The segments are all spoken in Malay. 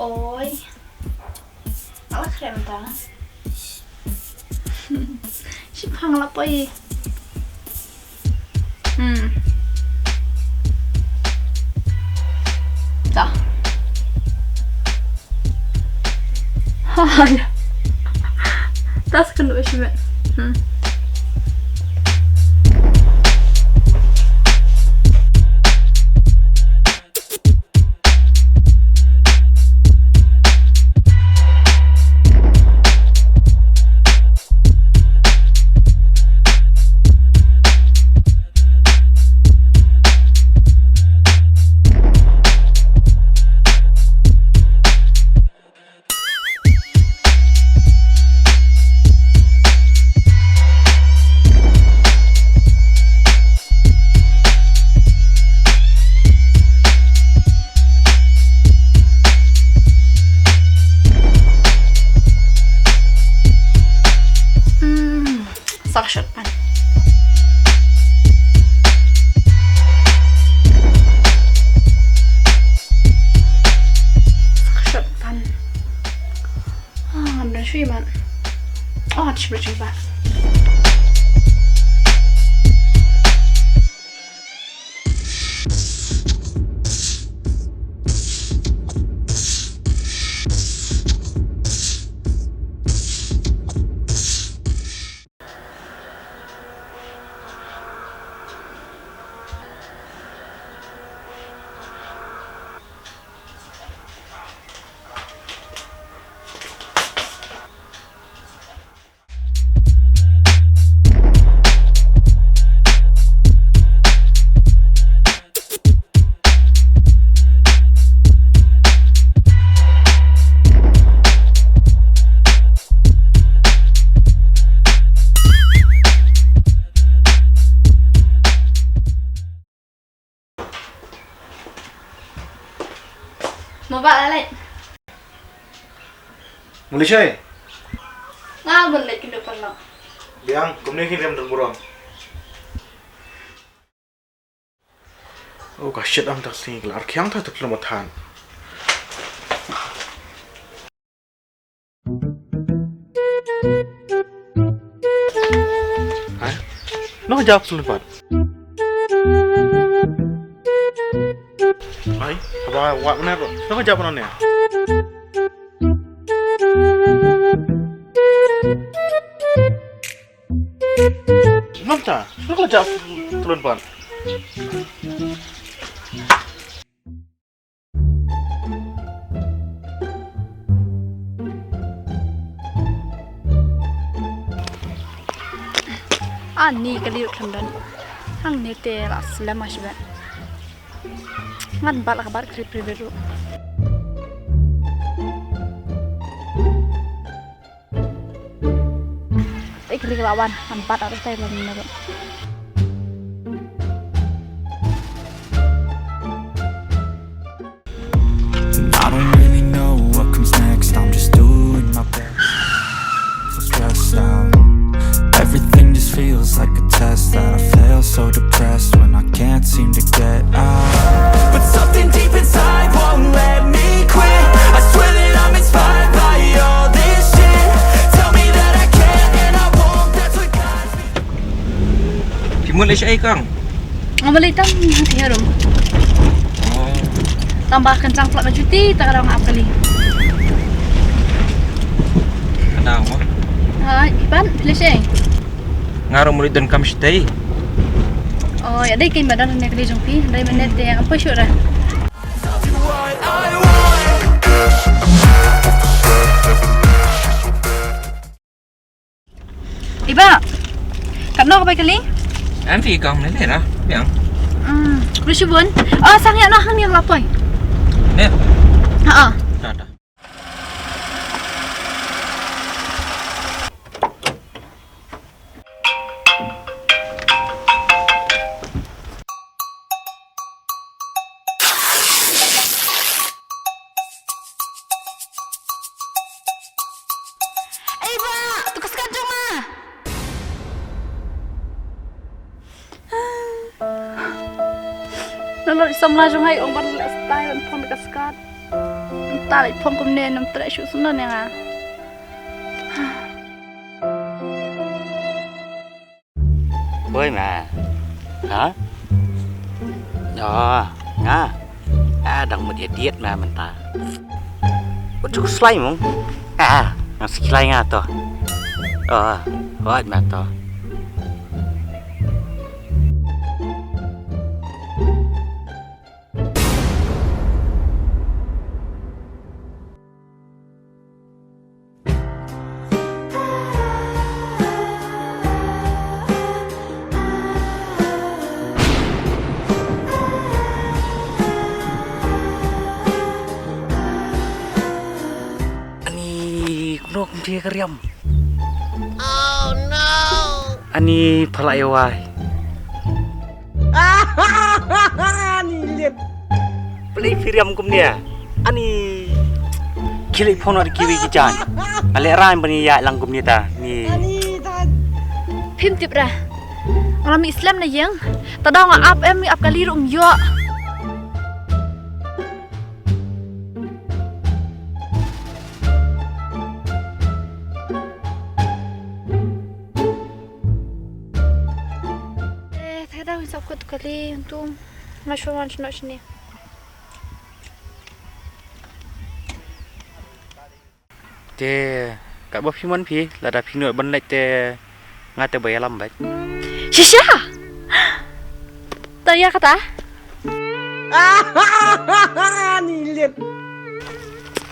Ôi, malah keren banget. Si panglap boy. Dah. Haha. Das kan du ikke med. Sakshotpan. Sakshotpan. Ah, den skyman. Ah, det blir ikke bra. Mau bạn lại Mulai siya nga balik ke depan lo. Biang, kumnihin rem dan burong. Oh, kasyat am tak sing kelar kyang ta tak lama than. Hah? Noh jawab selepat. Ay, apa wak mana tu? Noh jawab mana? Mamta, noh kalau jawab turun pan. Ni kali kandan. Hang ni te la selama sebe. Ngan bal kabar krip priberu. Ikri lawan, empat atau saya belum menaruh. I don't really know what comes next. I'm just doing my best. So stressed out. Everything just feels like a test that I fail. So depressed when I can't seem to get out. But something deep inside won't let me quit. I swear that I'm inspired by all this shit. Tell me that I can and I won't. That's what guides me. Mulai siya kang. Mabalitan hati harum. Tambah kencang pula cuti tak ada orang apa kali. Ada mo? Ipan, pilih siya. Ngaro mulai dan kami stay. Oh, ya dai kain badan ni kali jumpi, dai menet yang apa syuk dah. Iba, kat nak apa kali? Anfi kang ni lah, yang. Boleh bun. Ah, sangat nak hang yang lapoi. Ni. Ha. Dah. Iba, tukas kacang mah. Nalor isam na jung hai ong ban style pon kaskat. ta lại phong công nên nằm tại chỗ xuống đó nè à Bơi mà. Hả? Ngã. Đang một idiot mà mình ta. Có chút slime không? Yang slime ngã to. Hỏi mà to. Kuno kumtia keriam. Oh no. Ani palai wai. Ani lihat. Play firiam kumnia. Ani kili phone ar kiwi kijan. Ale rai bani ya lang kumnia ta. Ni. phim tiếp ra làm Islam này giang ta đâu ngà áp em áp kali rụng yo thế đâu sao quật kali untuk nasional sini Te kat bawah piman pi lada pinoi ban lek te ngate bayalam baik. Shisha Taya kata Ni lihat.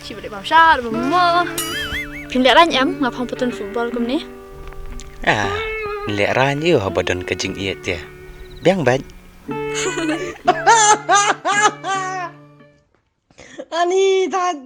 Chị balik bám sao được mơ phim lẽ ra nhắm ngập phong putin football kum ni Lek ran je badan kejing iat te. Biang baik. Ani, Dad.